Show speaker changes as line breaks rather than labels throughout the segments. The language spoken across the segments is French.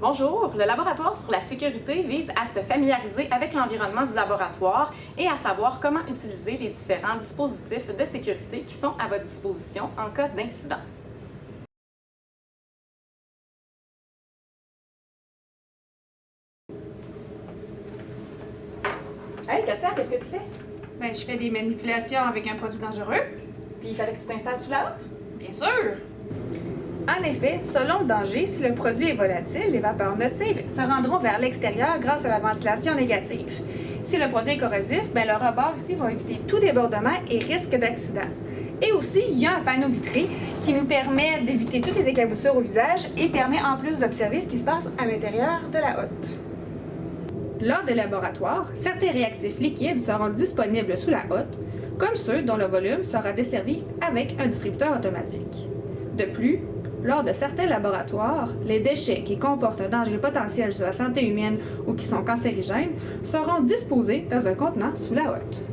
Bonjour, le laboratoire sur la sécurité vise à se familiariser avec l'environnement du laboratoire et à savoir comment utiliser les différents dispositifs de sécurité qui sont à votre disposition en cas d'incident. Hey Katia, qu'est-ce que tu fais?
Ben, je fais des manipulations avec un produit dangereux.
Puis il fallait que tu t'installes sous la hotte?
Bien sûr! En effet, selon le danger, si le produit est volatile, les vapeurs nocives se rendront vers l'extérieur grâce à la ventilation négative. Si le produit est corrosif, ben, le rebord ici va éviter tout débordement et risque d'accident. Et aussi, il y a un panneau vitré qui nous permet d'éviter toutes les éclaboussures au visage et permet en plus d'observer ce qui se passe à l'intérieur de la hotte. Lors des laboratoires, certains réactifs liquides seront disponibles sous la hotte, comme ceux dont le volume sera desservi avec un distributeur automatique. De plus, lors de certains laboratoires, les déchets qui comportent un danger potentiel sur la santé humaine ou qui sont cancérigènes seront disposés dans un contenant sous la hotte.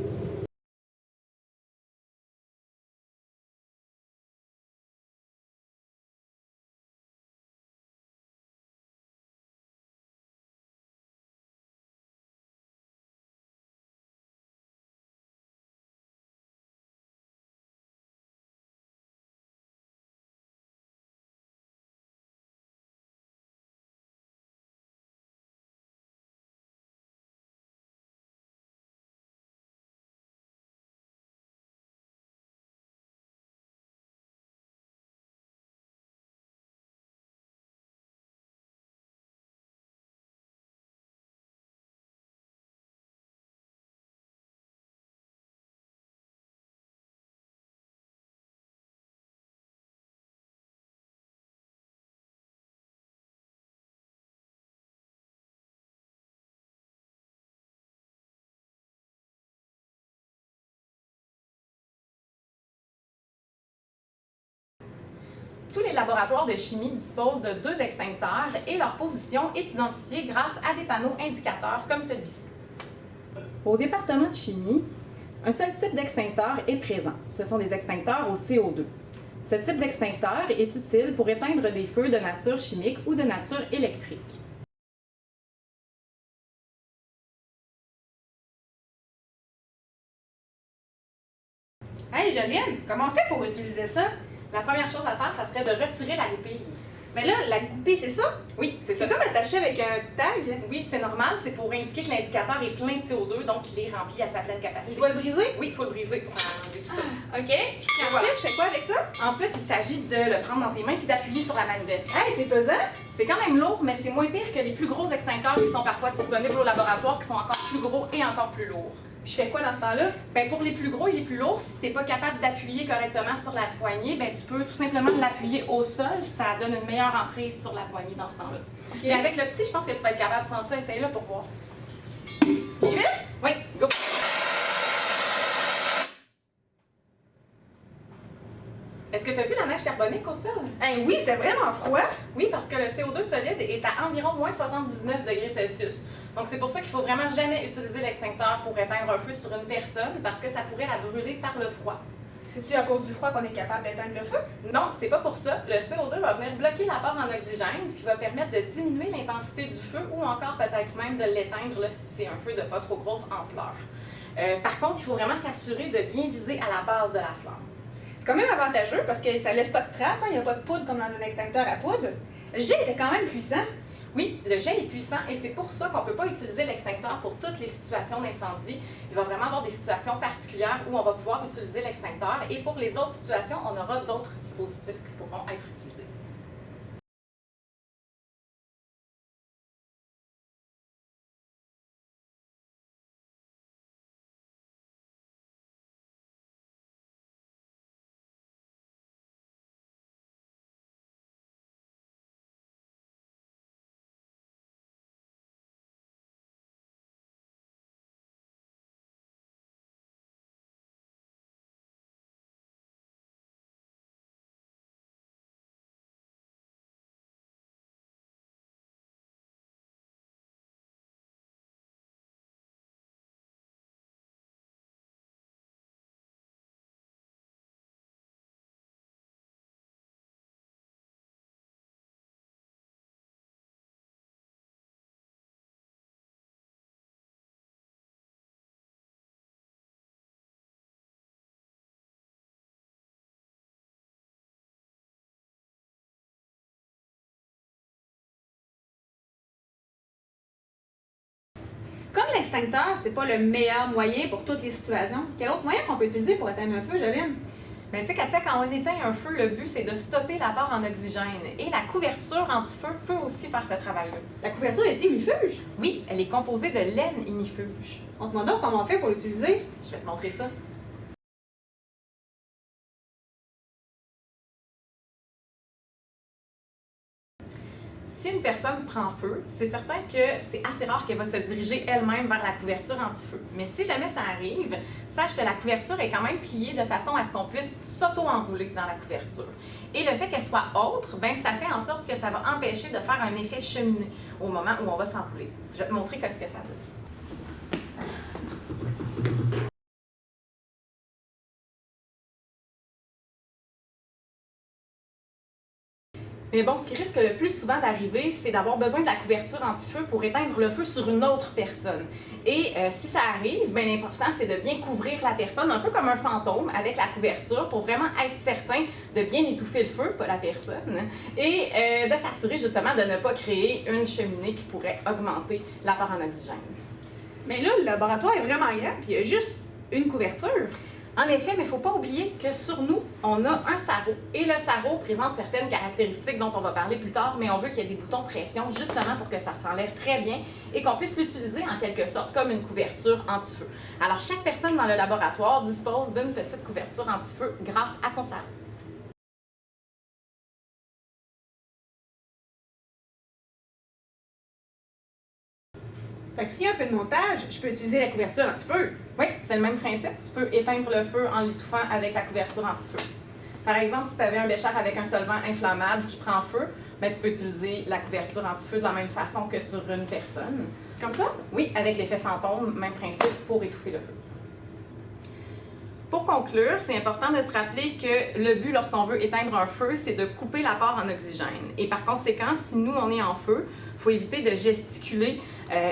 Tous les laboratoires de chimie disposent de deux extincteurs et leur position est identifiée grâce à des panneaux indicateurs comme celui-ci. Au département de chimie, un seul type d'extincteur est présent. Ce sont des extincteurs au CO2. Ce type d'extincteur est utile pour éteindre des feux de nature chimique ou de nature électrique.
Hey Jolienne, comment on fait pour utiliser ça?
La première chose à faire, ça serait de retirer la goupille.
Mais là, la goupille, c'est ça?
Oui, c'est ça.
C'est comme attaché avec un tag.
Oui, c'est normal, c'est pour indiquer que l'indicateur est plein de CO2, donc il est rempli à sa pleine capacité.
Je dois le briser?
Oui, il faut le briser pour enlever tout ça.
OK. Puis ensuite, je fais quoi avec ça?
Ensuite, il s'agit de le prendre dans tes mains puis d'appuyer sur la manivelle.
Hey, c'est pesant!
C'est quand même lourd, mais c'est moins pire que les plus gros extincteurs qui sont parfois disponibles au laboratoire, qui sont encore plus gros et encore plus lourds.
Puis je fais quoi dans ce temps-là?
Ben, pour les plus gros et les plus lourds, si tu n'es pas capable d'appuyer correctement sur la poignée, ben, tu peux tout simplement l'appuyer au sol. Ça donne une meilleure emprise sur la poignée dans ce temps-là.
Okay.
Et avec le petit, je pense que tu vas être capable sans ça. Essaye-le pour voir.
Tu fais?
Oui, go! Est-ce que tu as vu la neige carbonique au sol?
Hey, oui, c'était vraiment froid.
Oui, parce que le CO2 solide est à environ moins 79 degrés Celsius. Donc, c'est pour ça qu'il ne faut vraiment jamais utiliser l'extincteur pour éteindre un feu sur une personne parce que ça pourrait la brûler par le froid.
C'est-tu à cause du froid qu'on est capable d'éteindre le feu?
Non, c'est pas pour ça. Le CO2 va venir bloquer l'apport en oxygène, ce qui va permettre de diminuer l'intensité du feu ou encore peut-être même de l'éteindre si c'est un feu de pas trop grosse ampleur. Par contre, il faut vraiment s'assurer de bien viser à la base de la flamme.
C'est quand même avantageux parce que ça laisse pas de traces, il n'y a pas de poudre comme dans un extincteur à poudre. Le jet était quand même puissant.
Oui, le jet est puissant et c'est pour ça qu'on ne peut pas utiliser l'extincteur pour toutes les situations d'incendie. Il va vraiment avoir des situations particulières où on va pouvoir utiliser l'extincteur et pour les autres situations, on aura d'autres dispositifs qui pourront être utilisés.
Comme l'extincteur, c'est pas le meilleur moyen pour toutes les situations, quel autre moyen qu'on peut utiliser pour éteindre un feu, Jolene?
Bien, tu sais, Katia, quand on éteint un feu, le but, c'est de stopper l'apport en oxygène. Et la couverture anti-feu peut aussi faire ce travail-là.
La couverture est ignifuge?
Oui, elle est composée de laine ignifuge.
Montre-moi donc comment on fait pour l'utiliser.
Je vais te montrer ça. Si une personne prend feu, c'est certain que c'est assez rare qu'elle va se diriger elle-même vers la couverture anti-feu. Mais si jamais ça arrive, sache que la couverture est quand même pliée de façon à ce qu'on puisse s'auto-enrouler dans la couverture. Et le fait qu'elle soit autre, ben ça fait en sorte que ça va empêcher de faire un effet cheminée au moment où on va s'enrouler. Je vais te montrer qu'est-ce que ça veut. Mais bon, ce qui risque le plus souvent d'arriver, c'est d'avoir besoin de la couverture anti-feu pour éteindre le feu sur une autre personne. Et si ça arrive, bien l'important, c'est de bien couvrir la personne, un peu comme un fantôme, avec la couverture, pour vraiment être certain de bien étouffer le feu, pas la personne, et de s'assurer justement de ne pas créer une cheminée qui pourrait augmenter l'apport en oxygène.
Mais là, le laboratoire est vraiment grand, puis il y a juste une couverture.
En effet, mais il ne faut pas oublier que sur nous, on a un sarrau. Et le sarrau présente certaines caractéristiques dont on va parler plus tard, mais on veut qu'il y ait des boutons pression justement pour que ça s'enlève très bien et qu'on puisse l'utiliser en quelque sorte comme une couverture anti-feu. Alors, chaque personne dans le laboratoire dispose d'une petite couverture anti-feu grâce à son sarrau.
Fait que s'il y a un feu de montage, je peux utiliser la couverture anti-feu.
Oui, c'est le même principe. Tu peux éteindre le feu en l'étouffant avec la couverture anti-feu. Par exemple, si tu avais un bécher avec un solvant inflammable qui prend feu, bien, tu peux utiliser la couverture anti-feu de la même façon que sur une personne.
Comme ça?
Oui, avec l'effet fantôme, même principe pour étouffer le feu. Pour conclure, c'est important de se rappeler que le but lorsqu'on veut éteindre un feu, c'est de couper l'apport en oxygène. Et par conséquent, si nous, on est en feu, il faut éviter de gesticuler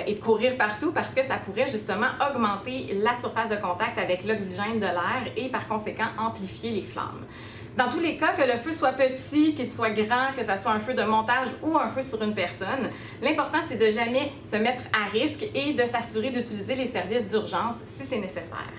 et de courir partout parce que ça pourrait justement augmenter la surface de contact avec l'oxygène de l'air et par conséquent amplifier les flammes. Dans tous les cas, que le feu soit petit, qu'il soit grand, que ce soit un feu de montage ou un feu sur une personne, l'important c'est de jamais se mettre à risque et de s'assurer d'utiliser les services d'urgence si c'est nécessaire.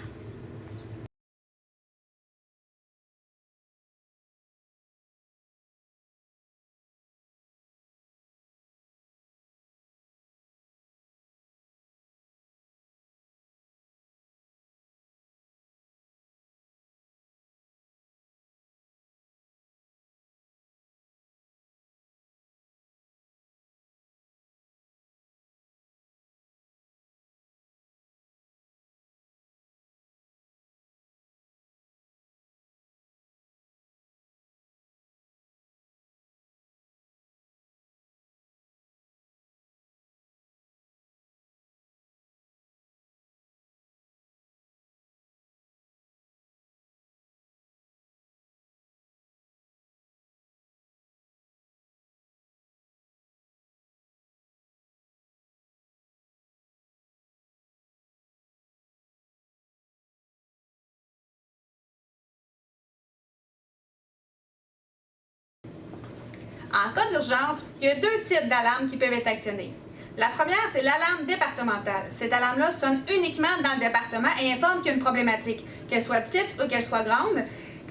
En cas d'urgence, il y a deux types d'alarmes qui peuvent être actionnées. La première, c'est l'alarme départementale. Cette alarme-là sonne uniquement dans le département et informe qu'il y a une problématique, qu'elle soit petite ou qu'elle soit grande.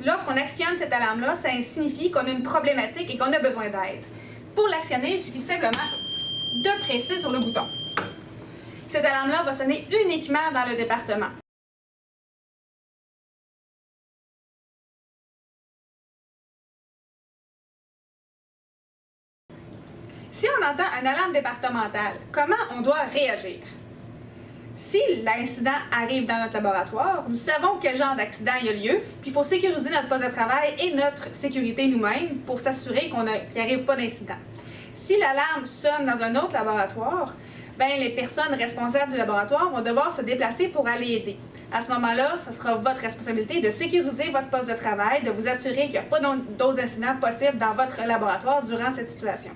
Lorsqu'on actionne cette alarme-là, ça signifie qu'on a une problématique et qu'on a besoin d'aide. Pour l'actionner, il suffit simplement de presser sur le bouton. Cette alarme-là va sonner uniquement dans le département. Si on entend une alarme départementale, comment on doit réagir? Si l'accident arrive dans notre laboratoire, nous savons quel genre d'accident il y a lieu, puis il faut sécuriser notre poste de travail et notre sécurité nous-mêmes pour s'assurer qu'il n'arrive pas d'incident. Si l'alarme sonne dans un autre laboratoire, ben, les personnes responsables du laboratoire vont devoir se déplacer pour aller aider. À ce moment-là, ce sera votre responsabilité de sécuriser votre poste de travail, de vous assurer qu'il n'y a pas d'autres incidents possibles dans votre laboratoire durant cette situation.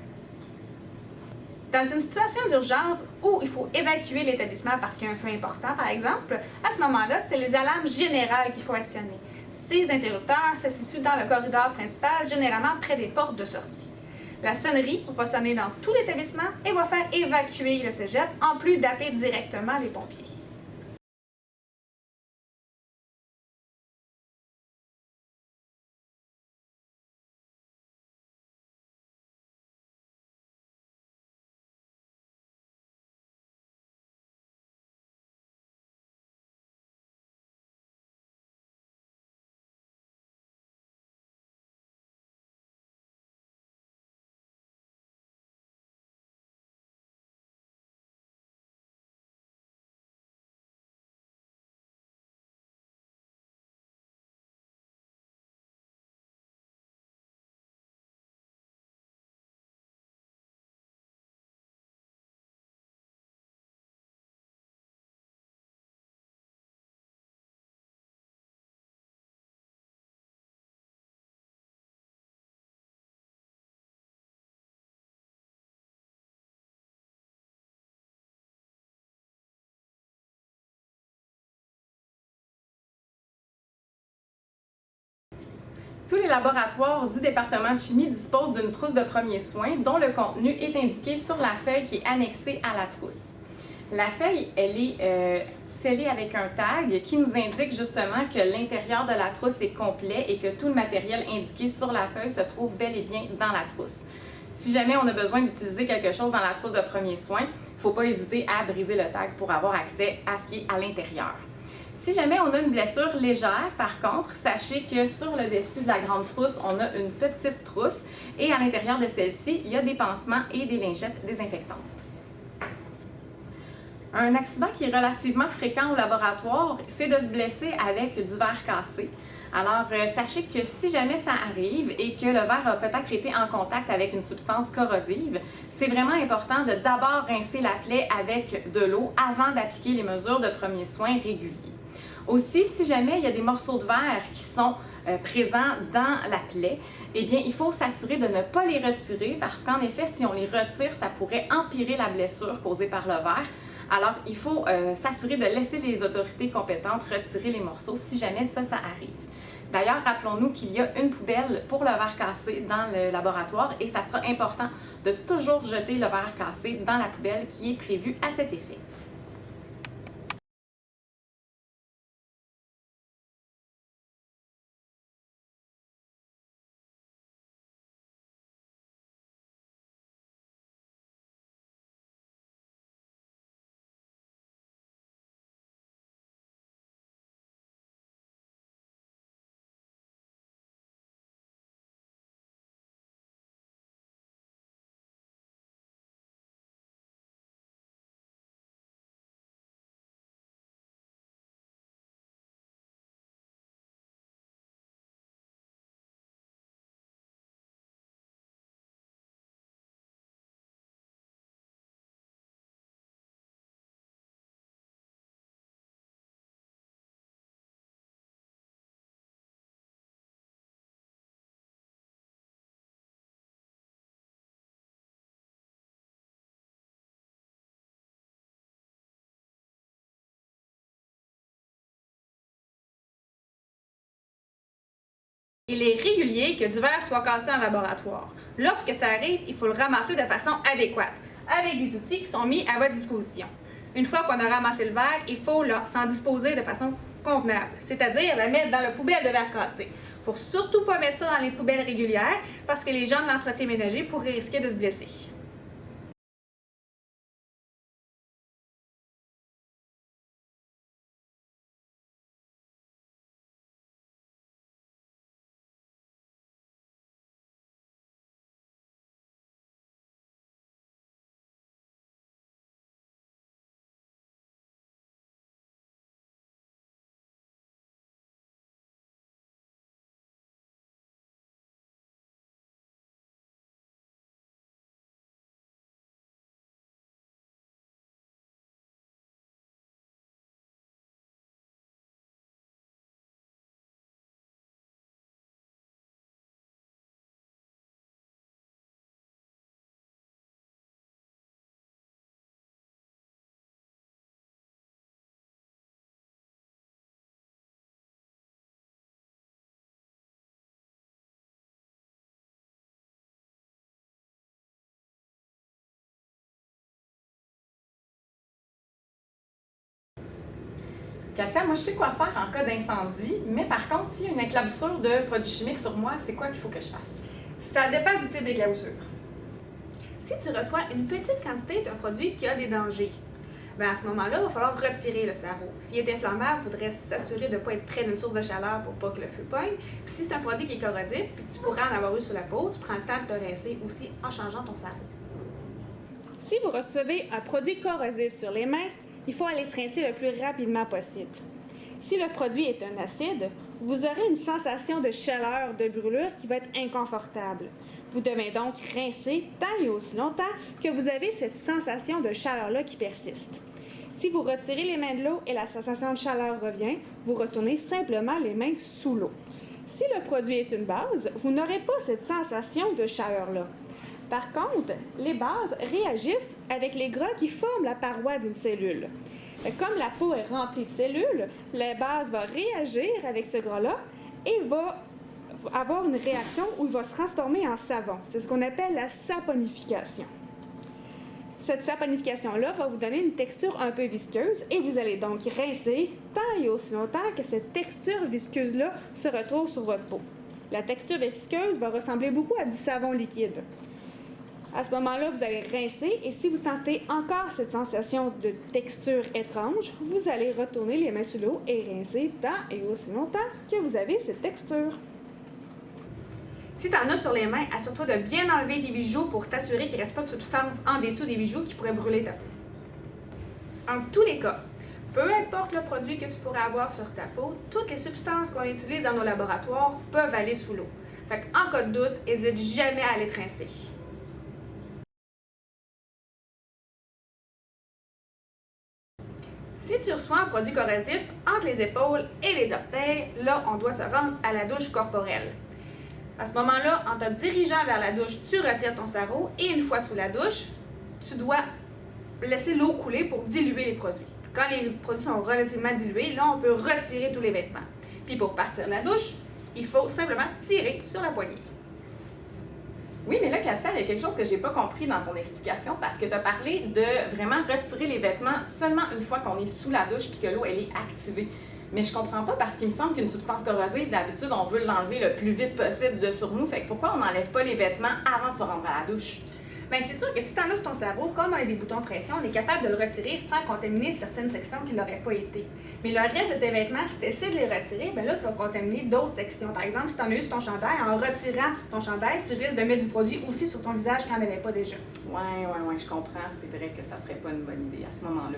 Dans une situation d'urgence où il faut évacuer l'établissement parce qu'il y a un feu important, par exemple, à ce moment-là, c'est les alarmes générales qu'il faut actionner. Ces interrupteurs se situent dans le corridor principal, généralement près des portes de sortie. La sonnerie va sonner dans tout l'établissement et va faire évacuer le cégep, en plus d'appeler directement les pompiers.
Tous les laboratoires du département de chimie disposent d'une trousse de premiers soins dont le contenu est indiqué sur la feuille qui est annexée à la trousse. La feuille, elle est scellée avec un tag qui nous indique justement que l'intérieur de la trousse est complet et que tout le matériel indiqué sur la feuille se trouve bel et bien dans la trousse. Si jamais on a besoin d'utiliser quelque chose dans la trousse de premiers soins, il ne faut pas hésiter à briser le tag pour avoir accès à ce qui est à l'intérieur. Si jamais on a une blessure légère, par contre, sachez que sur le dessus de la grande trousse, on a une petite trousse et à l'intérieur de celle-ci, il y a des pansements et des lingettes désinfectantes. Un accident qui est relativement fréquent au laboratoire, c'est de se blesser avec du verre cassé. Alors, sachez que si jamais ça arrive et que le verre a peut-être été en contact avec une substance corrosive, c'est vraiment important de d'abord rincer la plaie avec de l'eau avant d'appliquer les mesures de premiers soins réguliers. Aussi, si jamais il y a des morceaux de verre qui sont présents dans la plaie, eh bien, il faut s'assurer de ne pas les retirer parce qu'en effet, si on les retire, ça pourrait empirer la blessure causée par le verre. Alors, il faut s'assurer de laisser les autorités compétentes retirer les morceaux si jamais ça arrive. D'ailleurs, rappelons-nous qu'il y a une poubelle pour le verre cassé dans le laboratoire et ça sera important de toujours jeter le verre cassé dans la poubelle qui est prévue à cet effet.
Il est régulier que du verre soit cassé en laboratoire. Lorsque ça arrive, il faut le ramasser de façon adéquate, avec des outils qui sont mis à votre disposition. Une fois qu'on a ramassé le verre, il faut s'en disposer de façon convenable, c'est-à-dire le mettre dans la poubelle de verre cassé. Il ne faut surtout pas mettre ça dans les poubelles régulières parce que les gens de l'entretien ménager pourraient risquer de se blesser.
Katia, moi, je sais quoi faire en cas d'incendie, mais par contre, s'il y a une éclaboussure de produits chimiques sur moi, c'est quoi qu'il faut que je fasse?
Ça dépend du type d'éclaboussure. Si tu reçois une petite quantité d'un produit qui a des dangers, ben à ce moment-là, il va falloir retirer le sarrau. S'il est inflammable, il faudrait s'assurer de ne pas être près d'une source de chaleur pour pas que le feu pogne. Puis si c'est un produit qui est corrosif, puis tu pourrais en avoir eu sur la peau, tu prends le temps de te rincer aussi en changeant ton sarrau. Si vous recevez un produit corrosif sur les mains, il faut aller se rincer le plus rapidement possible. Si le produit est un acide, vous aurez une sensation de chaleur, de brûlure qui va être inconfortable. Vous devez donc rincer tant et aussi longtemps que vous avez cette sensation de chaleur-là qui persiste. Si vous retirez les mains de l'eau et la sensation de chaleur revient, vous retournez simplement les mains sous l'eau. Si le produit est une base, vous n'aurez pas cette sensation de chaleur-là. Par contre, les bases réagissent avec les gras qui forment la paroi d'une cellule. Comme la peau est remplie de cellules, la base va réagir avec ce gras-là et va avoir une réaction où il va se transformer en savon. C'est ce qu'on appelle la saponification. Cette saponification-là va vous donner une texture un peu visqueuse et vous allez donc rincer tant et aussi longtemps que cette texture visqueuse-là se retrouve sur votre peau. La texture visqueuse va ressembler beaucoup à du savon liquide. À ce moment-là, vous allez rincer et si vous sentez encore cette sensation de texture étrange, vous allez retourner les mains sous l'eau et rincer tant et aussi longtemps que vous avez cette texture. Si tu en as sur les mains, assure-toi de bien enlever tes bijoux pour t'assurer qu'il ne reste pas de substance en dessous des bijoux qui pourraient brûler ta peau. En tous les cas, peu importe le produit que tu pourrais avoir sur ta peau, toutes les substances qu'on utilise dans nos laboratoires peuvent aller sous l'eau. Fait qu'en cas de doute, n'hésite jamais à aller te rincer. Si tu reçois un produit corrosif entre les épaules et les orteils, là, on doit se rendre à la douche corporelle. À ce moment-là, en te dirigeant vers la douche, tu retires ton sarrau et une fois sous la douche, tu dois laisser l'eau couler pour diluer les produits. Quand les produits sont relativement dilués, là, on peut retirer tous les vêtements. Puis pour partir de la douche, il faut simplement tirer sur la poignée.
Oui, mais là, Katia, il y a quelque chose que j'ai pas compris dans ton explication parce que tu as parlé de vraiment retirer les vêtements seulement une fois qu'on est sous la douche puis que l'eau, elle est activée. Mais je comprends pas parce qu'il me semble qu'une substance corrosive, d'habitude, on veut l'enlever le plus vite possible de sur nous. Fait que pourquoi on n'enlève pas les vêtements avant de se rendre à la douche? Bien, c'est sûr que si tu en as sur ton cerveau, comme on a des boutons de pression, on est capable de le retirer sans contaminer certaines sections qui n'auraient pas été. Mais le reste de tes vêtements, si tu essaies de les retirer, bien là, tu vas contaminer d'autres sections. Par exemple, si tu en as eu sur ton chandail, en retirant ton chandail, tu risques de mettre du produit aussi sur ton visage quand il n'y en avait pas déjà. Ouais, je comprends. C'est vrai que ça serait pas une bonne idée à ce moment-là.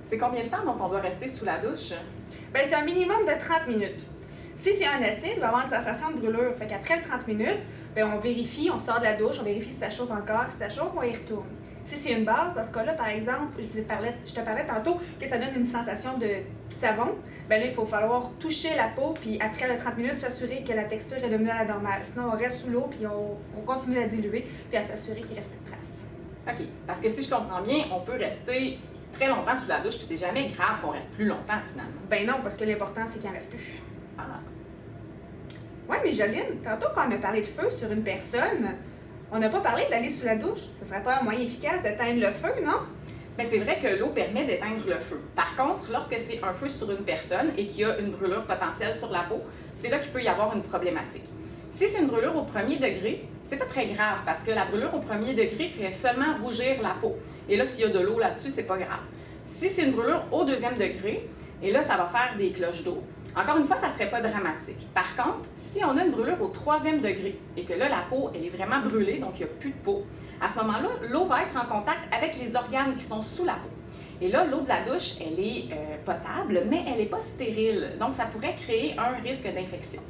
C'est combien de temps donc on doit rester sous la douche?
Bien, c'est un minimum de 30 minutes. Si c'est un acide, il va avoir une sensation de brûlure. Fait qu'après le 30 minutes, bien, on vérifie, on sort de la douche, on vérifie si ça chauffe encore. Si ça chauffe, on y retourne. Si c'est une base, dans ce cas-là, par exemple, je te parlais tantôt que ça donne une sensation de savon, bien là, il faut falloir toucher la peau, puis après le 30 minutes, s'assurer que la texture est devenue à la normale. Sinon, on reste sous l'eau, puis on continue à diluer, puis à s'assurer qu'il ne reste plus de traces.
OK. Parce que si je comprends bien, on peut rester très longtemps sous la douche, puis c'est jamais grave qu'on reste plus longtemps, finalement.
Ben non, parce que l'important, c'est qu'il n'en reste plus.
Ah.
Oui, mais Jolene, tantôt quand on a parlé de feu sur une personne, on n'a pas parlé d'aller sous la douche. Ce serait pas un moyen efficace d'éteindre le feu, non?
Mais c'est vrai que l'eau permet d'éteindre le feu. Par contre, lorsque c'est un feu sur une personne et qu'il y a une brûlure potentielle sur la peau, c'est là qu'il peut y avoir une problématique. Si c'est une brûlure au premier degré, c'est pas très grave parce que la brûlure au premier degré ferait seulement rougir la peau. Et là, s'il y a de l'eau là-dessus, c'est pas grave. Si c'est une brûlure au deuxième degré, et là, ça va faire des cloches d'eau, encore une fois, ça serait pas dramatique. Par contre, si on a une brûlure au troisième degré et que là, la peau, elle est vraiment brûlée, donc il n'y a plus de peau, à ce moment-là, l'eau va être en contact avec les organes qui sont sous la peau. Et là, l'eau de la douche, elle est potable, mais elle n'est pas stérile. Donc, ça pourrait créer un risque d'infection.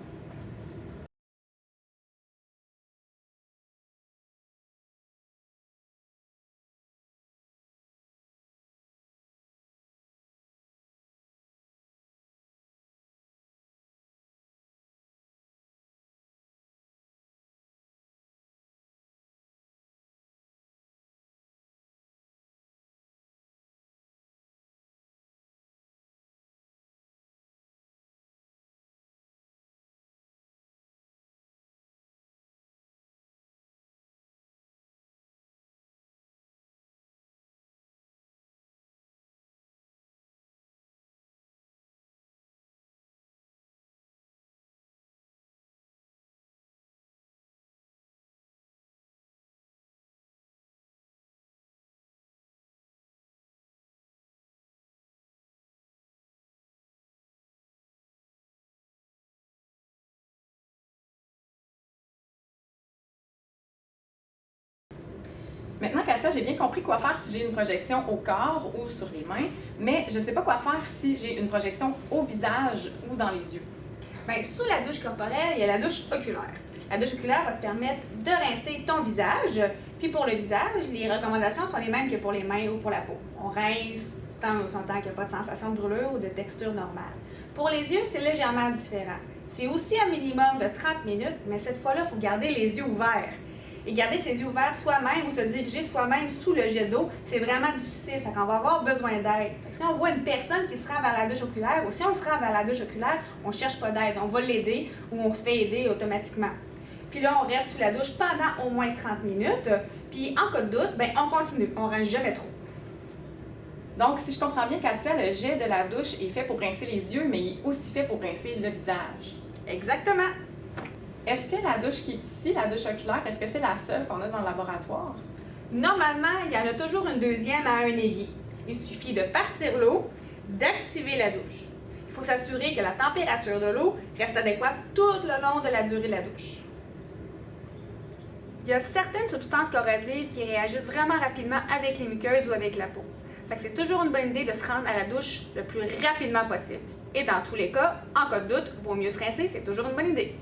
Maintenant, Katia, j'ai bien compris quoi faire si j'ai une projection au corps ou sur les mains, mais je ne sais pas quoi faire si j'ai une projection au visage ou dans les yeux.
Bien, sous la douche corporelle, il y a la douche oculaire. La douche oculaire va te permettre de rincer ton visage. Puis pour le visage, les recommandations sont les mêmes que pour les mains ou pour la peau. On rince tant ou son temps qu'il n'y a pas de sensation de brûlure ou de texture normale. Pour les yeux, c'est légèrement différent. C'est aussi un minimum de 30 minutes, mais cette fois-là, il faut garder les yeux ouverts. Et garder ses yeux ouverts soi-même ou se diriger soi-même sous le jet d'eau, c'est vraiment difficile. Fait qu'on va avoir besoin d'aide. Si on voit une personne qui se rend vers la douche oculaire ou si on se rend vers la douche oculaire, on ne cherche pas d'aide. On va l'aider ou on se fait aider automatiquement. Puis là, on reste sous la douche pendant au moins 30 minutes. Puis en cas de doute, ben, on continue. On ne rince jamais trop.
Donc, si je comprends bien, Katia, le jet de la douche est fait pour rincer les yeux, mais il est aussi fait pour rincer le visage.
Exactement.
Est-ce que la douche qui est ici, la douche oculaire, est-ce que c'est la seule qu'on a dans le laboratoire?
Normalement, il y en a toujours une deuxième à un évier. Il suffit de partir l'eau, d'activer la douche. Il faut s'assurer que la température de l'eau reste adéquate tout le long de la durée de la douche. Il y a certaines substances corrosives qui réagissent vraiment rapidement avec les muqueuses ou avec la peau. Fait que c'est toujours une bonne idée de se rendre à la douche le plus rapidement possible. Et dans tous les cas, en cas de doute, il vaut mieux se rincer, c'est toujours une bonne idée.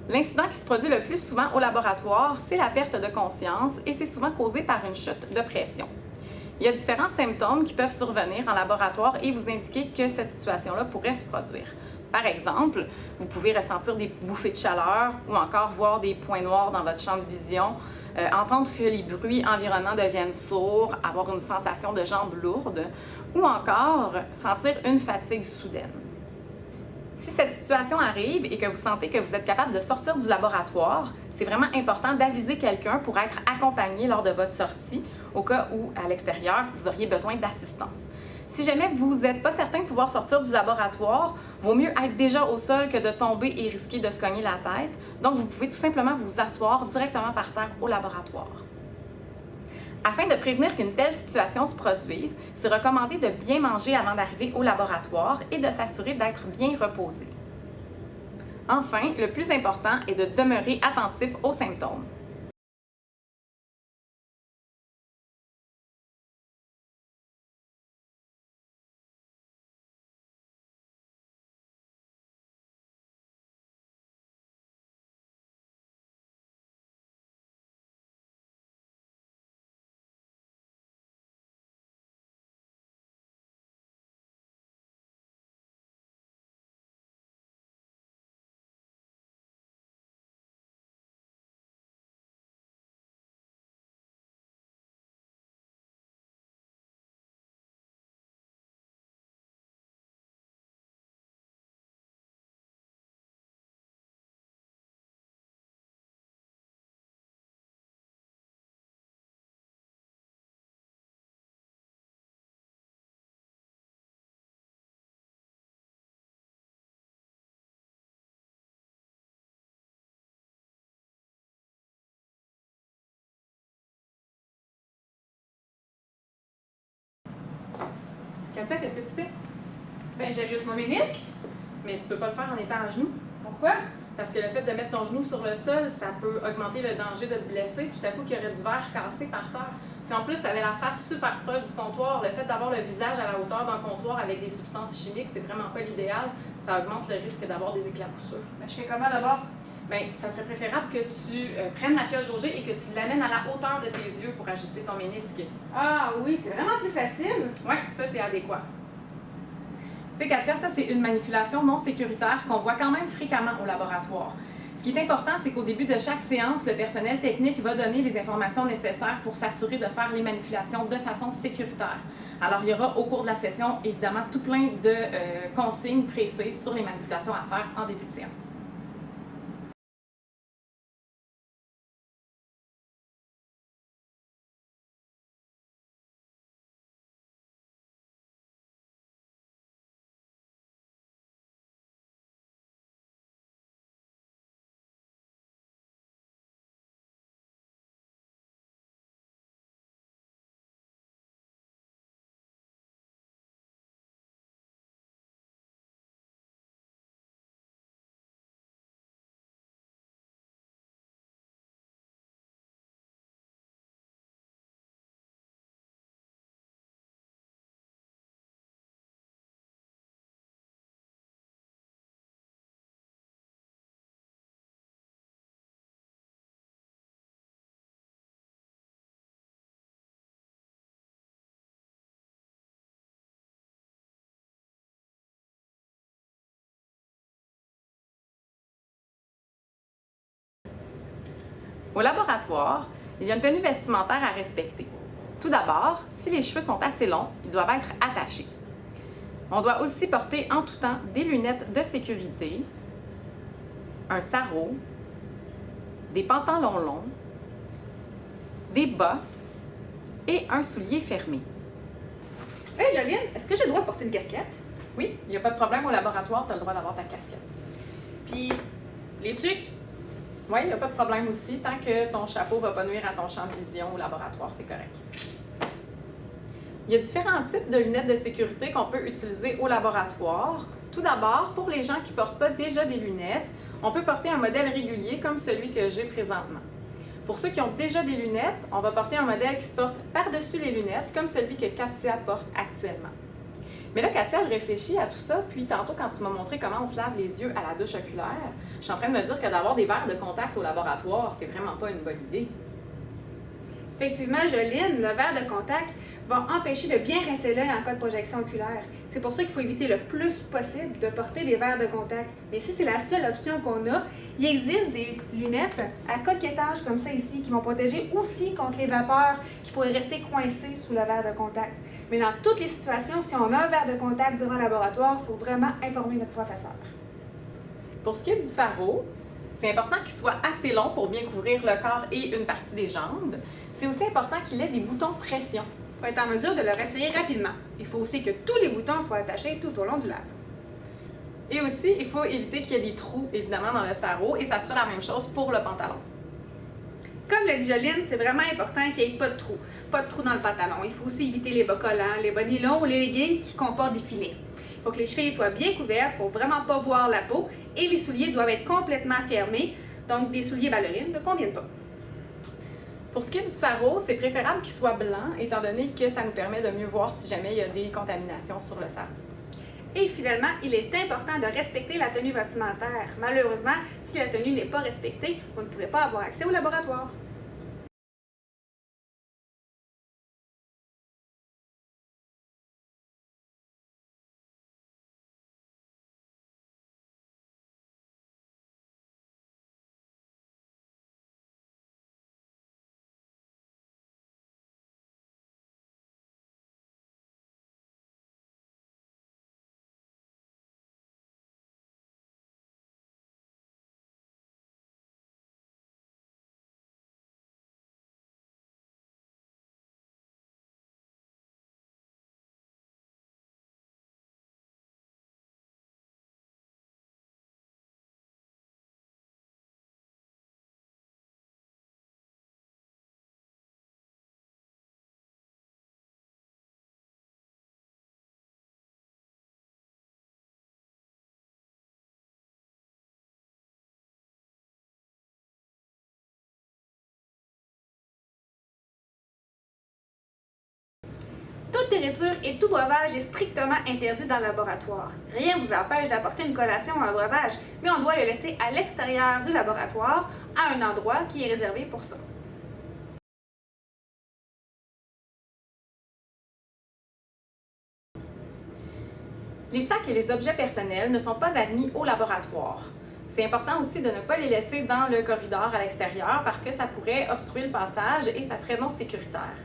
L'incident qui se produit le plus souvent au laboratoire, c'est la perte de conscience et c'est souvent causé par une chute de pression. Il y a différents symptômes qui peuvent survenir en laboratoire et vous indiquer que cette situation-là pourrait se produire. Par exemple, vous pouvez ressentir des bouffées de chaleur ou encore voir des points noirs dans votre champ de vision, entendre que les bruits environnants deviennent sourds, avoir une sensation de jambes lourdes ou encore sentir une fatigue soudaine. Si cette situation arrive et que vous sentez que vous êtes capable de sortir du laboratoire, c'est vraiment important d'aviser quelqu'un pour être accompagné lors de votre sortie au cas où, à l'extérieur, vous auriez besoin d'assistance. Si jamais vous n'êtes pas certain de pouvoir sortir du laboratoire, vaut mieux être déjà au sol que de tomber et risquer de se cogner la tête. Donc, vous pouvez tout simplement vous asseoir directement par terre au laboratoire. Afin de prévenir qu'une telle situation se produise, c'est recommandé de bien manger avant d'arriver au laboratoire et de s'assurer d'être bien reposé. Enfin, le plus important est de demeurer attentif aux symptômes. Katia, qu'est-ce que tu fais?
Ben, j'ajuste mon ménisque.
Mais tu peux pas le faire en étant à genoux.
Pourquoi?
Parce que le fait de mettre ton genou sur le sol, ça peut augmenter le danger de te blesser. Tout à coup, qu'il y aurait du verre cassé par terre. Puis en plus, tu avais la face super proche du comptoir. Le fait d'avoir le visage à la hauteur d'un comptoir avec des substances chimiques, c'est vraiment pas l'idéal. Ça augmente le risque d'avoir des éclaboussures.
Ben, je fais comment d'abord?
Bien, ça serait préférable que tu prennes la fiole jaugée et que tu l'amènes à la hauteur de tes yeux pour ajuster ton ménisque.
Ah oui, c'est vraiment plus facile.
Oui, ça c'est adéquat. Tu sais, Katia, ça c'est une manipulation non sécuritaire qu'on voit quand même fréquemment au laboratoire. Ce qui est important, c'est qu'au début de chaque séance, le personnel technique va donner les informations nécessaires pour s'assurer de faire les manipulations de façon sécuritaire. Alors, il y aura au cours de la session, évidemment, tout plein de consignes précises sur les manipulations à faire en début de séance. Au laboratoire, il y a une tenue vestimentaire à respecter. Tout d'abord, si les cheveux sont assez longs, ils doivent être attachés. On doit aussi porter en tout temps des lunettes de sécurité, un sarrau, des pantalons longs, des bas et un soulier fermé.
Hé, Jolene, est-ce que j'ai le droit de porter une casquette?
Oui, il n'y a pas de problème au laboratoire, tu as le droit d'avoir ta casquette.
Puis, les tucs?
Oui, il n'y a pas de problème aussi. Tant que ton chapeau ne va pas nuire à ton champ de vision au laboratoire, c'est correct. Il y a différents types de lunettes de sécurité qu'on peut utiliser au laboratoire. Tout d'abord, pour les gens qui ne portent pas déjà des lunettes, on peut porter un modèle régulier comme celui que j'ai présentement. Pour ceux qui ont déjà des lunettes, on va porter un modèle qui se porte par-dessus les lunettes, comme celui que Katia porte actuellement. Mais là, Katia, je réfléchis à tout ça, puis tantôt, quand tu m'as montré comment on se lave les yeux à la douche oculaire, je suis en train de me dire que d'avoir des verres de contact au laboratoire, c'est vraiment pas une bonne idée.
Effectivement, Jolene, le verre de contact va empêcher de bien rincer l'œil en cas de projection oculaire. C'est pour ça qu'il faut éviter le plus possible de porter des verres de contact. Mais si c'est la seule option qu'on a, il existe des lunettes à coquettage comme ça ici qui vont protéger aussi contre les vapeurs qui pourraient rester coincées sous le verre de contact. Mais dans toutes les situations, si on a un verre de contact durant le laboratoire, il faut vraiment informer notre professeur.
Pour ce qui est du sarrau, c'est important qu'il soit assez long pour bien couvrir le corps et une partie des jambes. C'est aussi important qu'il ait des boutons pression.
Pour être en mesure de le retirer rapidement. Il faut aussi que tous les boutons soient attachés tout au long du lave.
Et aussi, il faut éviter qu'il y ait des trous, évidemment, dans le sarrau, et ça sera la même chose pour le pantalon.
Comme l'a dit Jolene, c'est vraiment important qu'il n'y ait pas de trous. Pas de trous dans le pantalon. Il faut aussi éviter les bas collants, les bas nylon ou les leggings qui comportent des filets. Il faut que les chevilles soient bien couvertes, il ne faut vraiment pas voir la peau, et les souliers doivent être complètement fermés, donc des souliers ballerines ne conviennent pas.
Pour ce qui est du sarrau, c'est préférable qu'il soit blanc, étant donné que ça nous permet de mieux voir si jamais il y a des contaminations sur le sarrau.
Et finalement, il est important de respecter la tenue vestimentaire. Malheureusement, si la tenue n'est pas respectée, vous ne pourrez pas avoir accès au laboratoire. Toute nourriture et tout breuvage est strictement interdit dans le laboratoire. Rien ne vous empêche d'apporter une collation ou un breuvage, mais on doit le laisser à l'extérieur du laboratoire, à un endroit qui est réservé pour ça.
Les sacs et les objets personnels ne sont pas admis au laboratoire. C'est important aussi de ne pas les laisser dans le corridor à l'extérieur parce que ça pourrait obstruer le passage et ça serait non sécuritaire.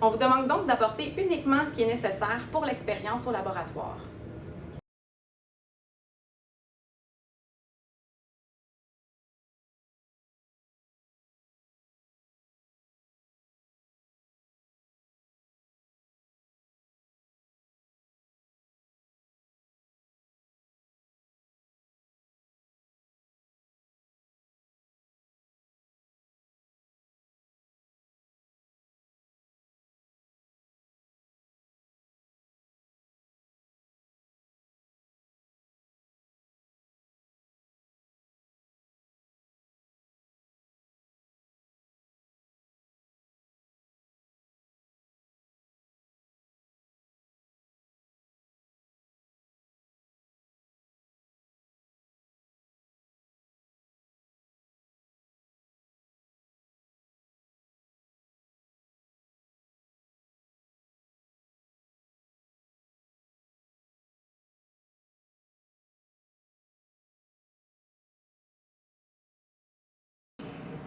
On vous demande donc d'apporter uniquement ce qui est nécessaire pour l'expérience au laboratoire.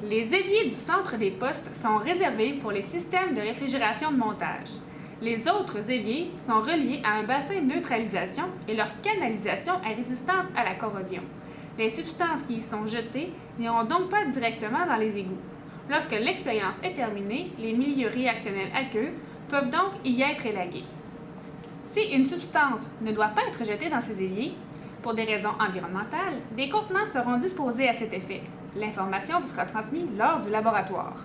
Les éviers du centre des postes sont réservés pour les systèmes de réfrigération de montage. Les autres éviers sont reliés à un bassin de neutralisation et leur canalisation est résistante à la corrosion. Les substances qui y sont jetées n'iront donc pas directement dans les égouts. Lorsque l'expérience est terminée, les milieux réactionnels aqueux peuvent donc y être élagués. Si une substance ne doit pas être jetée dans ces éviers, pour des raisons environnementales, des contenants seront disposés à cet effet. L'information vous sera transmise lors du laboratoire.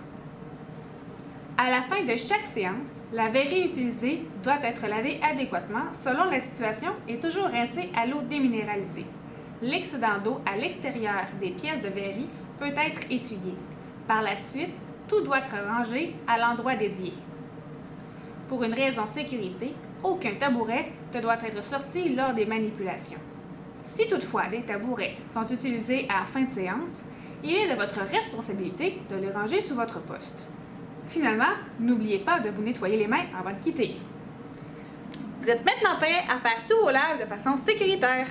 À la fin de chaque séance, la verrie utilisée doit être lavée adéquatement selon la situation et toujours rincée à l'eau déminéralisée. L'excédent d'eau à l'extérieur des pièces de verrie peut être essuyé. Par la suite, tout doit être rangé à l'endroit dédié. Pour une raison de sécurité, aucun tabouret ne doit être sorti lors des manipulations. Si toutefois des tabourets sont utilisés à la fin de séance, il est de votre responsabilité de les ranger sous votre poste. Finalement, n'oubliez pas de vous nettoyer les mains avant de quitter. Vous êtes maintenant prêts à faire tous vos lives de façon sécuritaire.